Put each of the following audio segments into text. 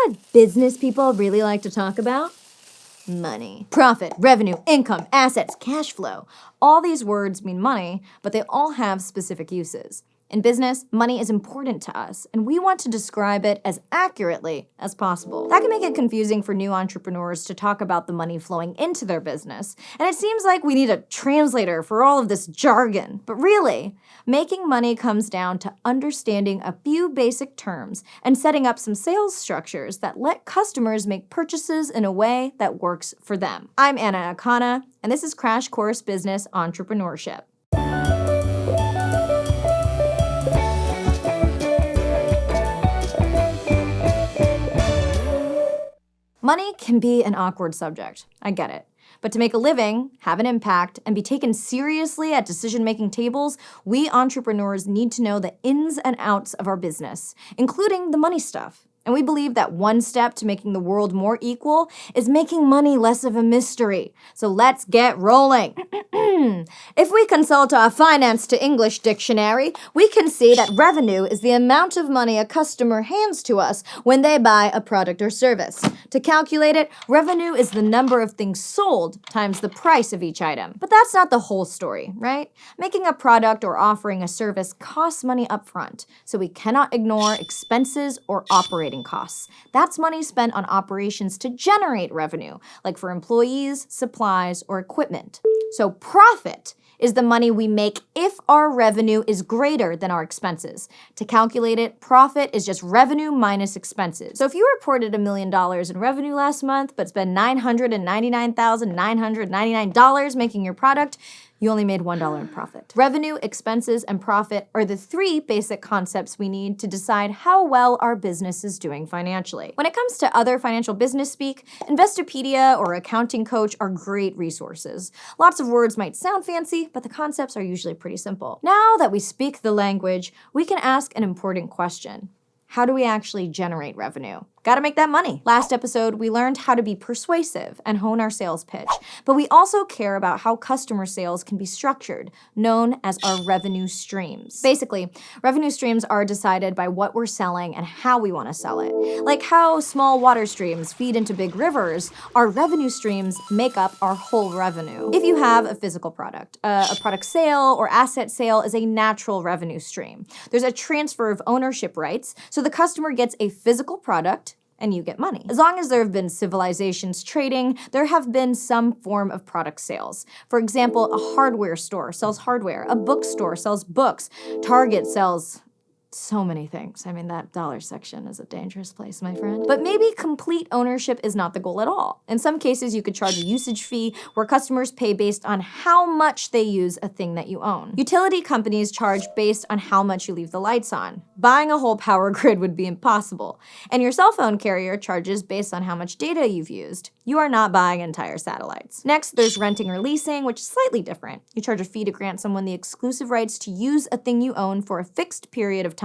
what business people really like to talk about? Money. Profit, revenue, income, assets, cash flow. All these words mean money, but they all have specific uses. In business, money is important to us, and we want to describe it as accurately as possible. That can make it confusing for new entrepreneurs to talk about the money flowing into their business, and it seems like we need a translator for all of this jargon. But really, making money comes down to understanding a few basic terms and setting up some sales structures that let customers make purchases in a way that works for them. I'm Anna Akana, and this is Crash Course Business Entrepreneurship. Money can be an awkward subject, I get it. But to make a living, have an impact, and be taken seriously at decision-making tables, we entrepreneurs need to know the ins and outs of our business, including the money stuff. And we believe that one step to making the world more equal is making money less of a mystery. So let's get rolling. If we consult our finance to English dictionary, we can see that revenue is the amount of money a customer hands to us when they buy a product or service. To calculate it, revenue is the number of things sold times the price of each item. But that's not the whole story, right? Making a product or offering a service costs money upfront, so we cannot ignore expenses or operating costs. That's money spent on operations to generate revenue, like for employees, supplies, or equipment. So profit is the money we make if our revenue is greater than our expenses. To calculate it, profit is just revenue minus expenses. So if you reported $1 million in revenue last month, but spent $999,999 making your product, you only made $1 in profit. Revenue, expenses, and profit are the three basic concepts we need to decide how well our business is doing financially. When it comes to other financial business speak, Investopedia or Accounting Coach are great resources. Lots of words might sound fancy, but the concepts are usually pretty simple. Now that we speak the language, we can ask an important question. How do we actually generate revenue? Gotta make that money. Last episode, we learned how to be persuasive and hone our sales pitch, but we also care about how customer sales can be structured, known as our revenue streams. Basically, revenue streams are decided by what we're selling and how we want to sell it. Like how small water streams feed into big rivers, our revenue streams make up our whole revenue. If you have a physical product, a product sale or asset sale is a natural revenue stream. There's a transfer of ownership rights, so the customer gets a physical product, and you get money. As long as there have been civilizations trading, there have been some form of product sales. For example, a hardware store sells hardware, a bookstore sells books, Target sells so many things. I mean, that dollar section is a dangerous place, my friend. But maybe complete ownership is not the goal at all. In some cases, you could charge a usage fee where customers pay based on how much they use a thing that you own. Utility companies charge based on how much you leave the lights on. Buying a whole power grid would be impossible. And your cell phone carrier charges based on how much data you've used. You are not buying entire satellites. Next, there's renting or leasing, which is slightly different. You charge a fee to grant someone the exclusive rights to use a thing you own for a fixed period of time.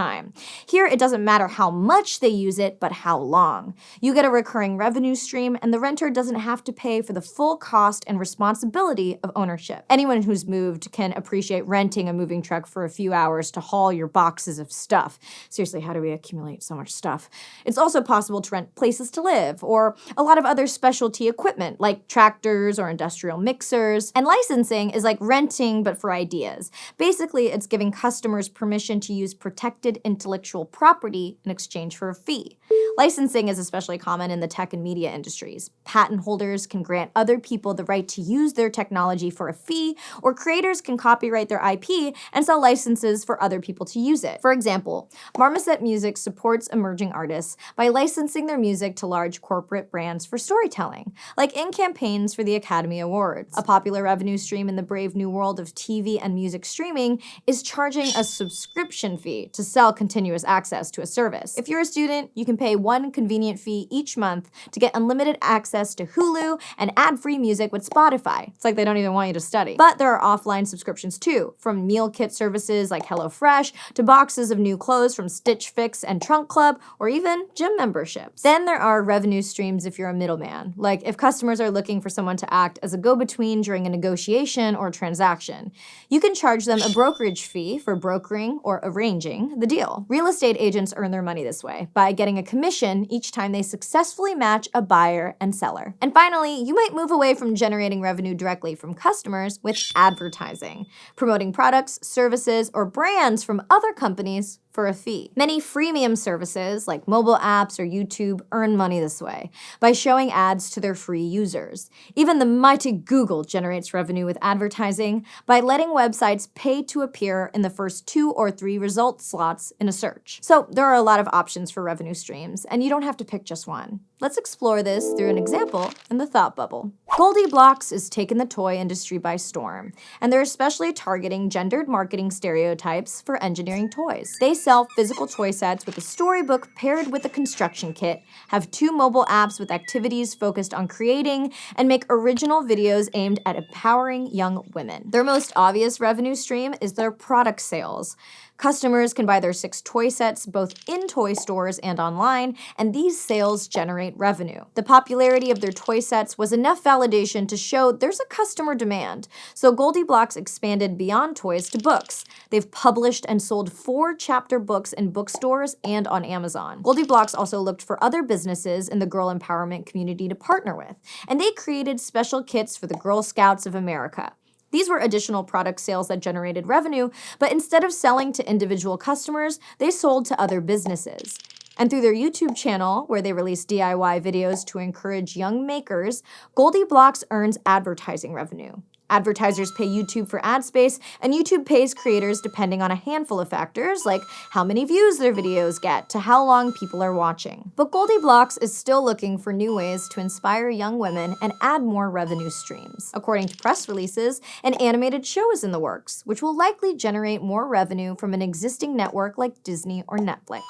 Here, it doesn't matter how much they use it, but how long. You get a recurring revenue stream, and the renter doesn't have to pay for the full cost and responsibility of ownership. Anyone who's moved can appreciate renting a moving truck for a few hours to haul your boxes of stuff. Seriously, how do we accumulate so much stuff? It's also possible to rent places to live, or a lot of other specialty equipment, like tractors or industrial mixers. And licensing is like renting, but for ideas. Basically, it's giving customers permission to use protected intellectual property in exchange for a fee. Licensing is especially common in the tech and media industries. Patent holders can grant other people the right to use their technology for a fee, or creators can copyright their IP and sell licenses for other people to use it. For example, Marmoset Music supports emerging artists by licensing their music to large corporate brands for storytelling, like in campaigns for the Academy Awards. A popular revenue stream in the brave new world of TV and music streaming is charging a subscription fee to sell continuous access to a service. If you're a student, you can pay one convenient fee each month to get unlimited access to Hulu and ad-free music with Spotify. It's like they don't even want you to study. But there are offline subscriptions too, from meal kit services like HelloFresh to boxes of new clothes from Stitch Fix and Trunk Club, or even gym memberships. Then there are revenue streams if you're a middleman, like if customers are looking for someone to act as a go-between during a negotiation or transaction. You can charge them a brokerage fee for brokering or arranging the deal. Real estate agents earn their money this way by getting a commission commission each time they successfully match a buyer and seller. And finally, you might move away from generating revenue directly from customers with advertising, promoting products, services, or brands from other companies for a fee. Many freemium services like mobile apps or YouTube earn money this way by showing ads to their free users. Even the mighty Google generates revenue with advertising by letting websites pay to appear in the first 2 or 3 result slots in a search. So there are a lot of options for revenue streams, and you don't have to pick just one. Let's explore this through an example in the thought bubble. GoldieBlox is taking the toy industry by storm, and they're especially targeting gendered marketing stereotypes for engineering toys. They sell physical toy sets with a storybook paired with a construction kit, have 2 mobile apps with activities focused on creating, and make original videos aimed at empowering young women. Their most obvious revenue stream is their product sales. Customers can buy their 6 toy sets both in toy stores and online, and these sales generate revenue. The popularity of their toy sets was enough validation to show there's a customer demand, so GoldieBlox expanded beyond toys to books. They've published and sold 4 chapter books in bookstores and on Amazon. GoldieBlox also looked for other businesses in the girl empowerment community to partner with, and they created special kits for the Girl Scouts of America. These were additional product sales that generated revenue, but instead of selling to individual customers, they sold to other businesses. And through their YouTube channel, where they release DIY videos to encourage young makers, GoldieBlox earns advertising revenue. Advertisers pay YouTube for ad space, and YouTube pays creators depending on a handful of factors, like how many views their videos get to how long people are watching. But GoldieBlox is still looking for new ways to inspire young women and add more revenue streams. According to press releases, an animated show is in the works, which will likely generate more revenue from an existing network like Disney or Netflix.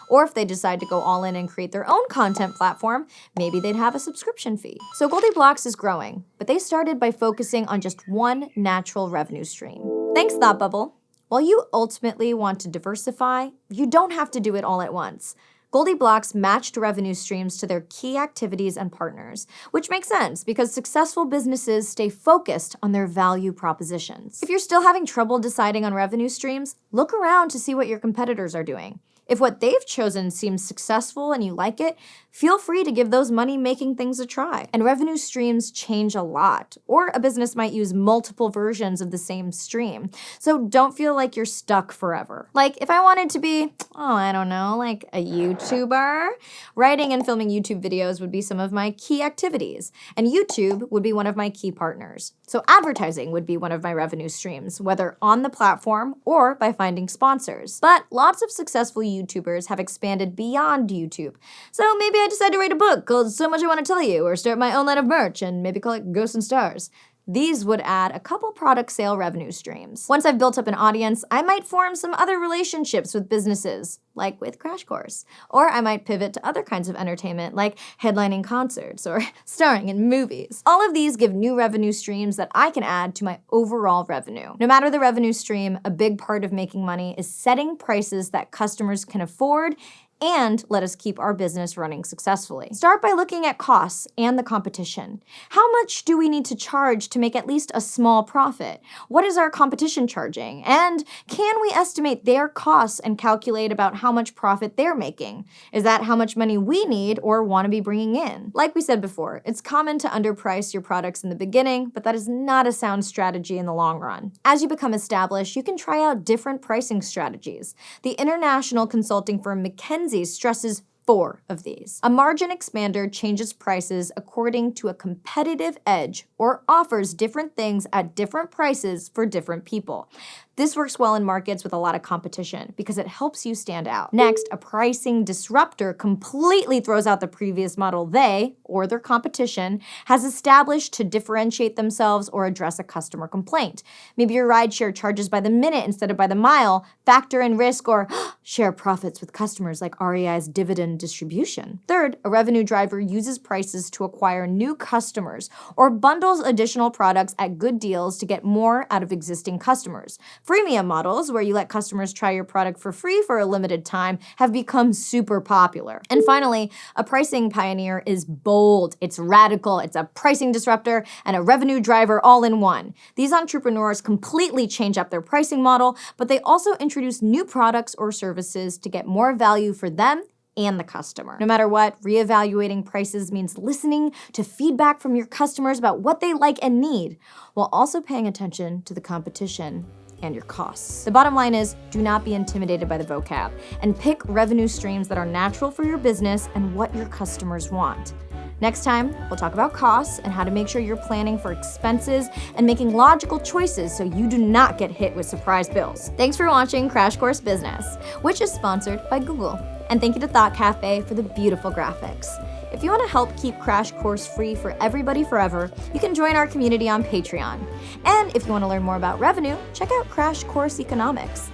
Or if they decide to go all in and create their own content platform, maybe they'd have a subscription fee. So GoldieBlox is growing, but they started by focusing on just one natural revenue stream. Thanks, Thought Bubble. While you ultimately want to diversify, you don't have to do it all at once. GoldieBlox matched revenue streams to their key activities and partners, which makes sense because successful businesses stay focused on their value propositions. If you're still having trouble deciding on revenue streams, look around to see what your competitors are doing. If what they've chosen seems successful and you like it, feel free to give those money-making things a try. And revenue streams change a lot, or a business might use multiple versions of the same stream. So don't feel like you're stuck forever. Like if I wanted to be, I don't know, like a YouTuber, writing and filming YouTube videos would be some of my key activities, and YouTube would be one of my key partners. So advertising would be one of my revenue streams, whether on the platform or by finding sponsors. But lots of successful YouTubers have expanded beyond YouTube. So maybe I decide to write a book called So Much I Want to Tell You, or start my own line of merch and maybe call it Ghosts and Stars. These would add a couple product sale revenue streams. Once I've built up an audience, I might form some other relationships with businesses, like with Crash Course. Or I might pivot to other kinds of entertainment, like headlining concerts or starring in movies. All of these give new revenue streams that I can add to my overall revenue. No matter the revenue stream, a big part of making money is setting prices that customers can afford and let us keep our business running successfully. Start by looking at costs and the competition. How much do we need to charge to make at least a small profit? What is our competition charging? And can we estimate their costs and calculate about how much profit they're making? Is that how much money we need or want to be bringing in? Like we said before, it's common to underprice your products in the beginning, but that is not a sound strategy in the long run. As you become established, you can try out different pricing strategies. The international consulting firm McKinsey stresses 4 of these. A margin expander changes prices according to a competitive edge or offers different things at different prices for different people. This works well in markets with a lot of competition because it helps you stand out. Next, a pricing disruptor completely throws out the previous model they, or their competition, has established to differentiate themselves or address a customer complaint. Maybe your rideshare charges by the minute instead of by the mile, factor in risk, or share profits with customers like REI's dividend distribution. Third, a revenue driver uses prices to acquire new customers or bundles additional products at good deals to get more out of existing customers. Freemium models, where you let customers try your product for free for a limited time, have become super popular. And finally, a pricing pioneer is bold, it's radical, it's a pricing disruptor and a revenue driver all in one. These entrepreneurs completely change up their pricing model, but they also introduce new products or services to get more value for them and the customer. No matter what, reevaluating prices means listening to feedback from your customers about what they like and need, while also paying attention to the competition and your costs. The bottom line is, do not be intimidated by the vocab, and pick revenue streams that are natural for your business and what your customers want. Next time, we'll talk about costs and how to make sure you're planning for expenses and making logical choices so you do not get hit with surprise bills. Thanks for watching Crash Course Business, which is sponsored by Google. And thank you to Thought Cafe for the beautiful graphics. If you want to help keep Crash Course free for everybody forever, you can join our community on Patreon. And if you want to learn more about revenue, check out Crash Course Economics.